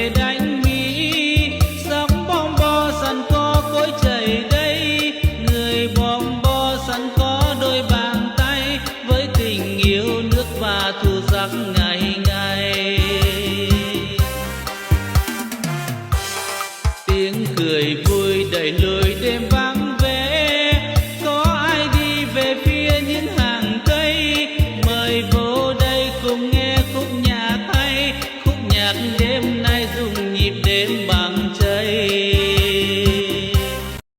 về đánh Mỹ, sóng bom bo sẵn có cối chảy đây, người bom bo sẵn có đôi bàn tay với tình yêu nước và thù giặc ngày ngày. Tiếng cười vui đầy lối đêm vắng vẻ, có ai đi về phía những hàng cây, mời vô đây cùng nghe khúc nhạc hay, khúc nhạc đêm nay dùng nhịp đêm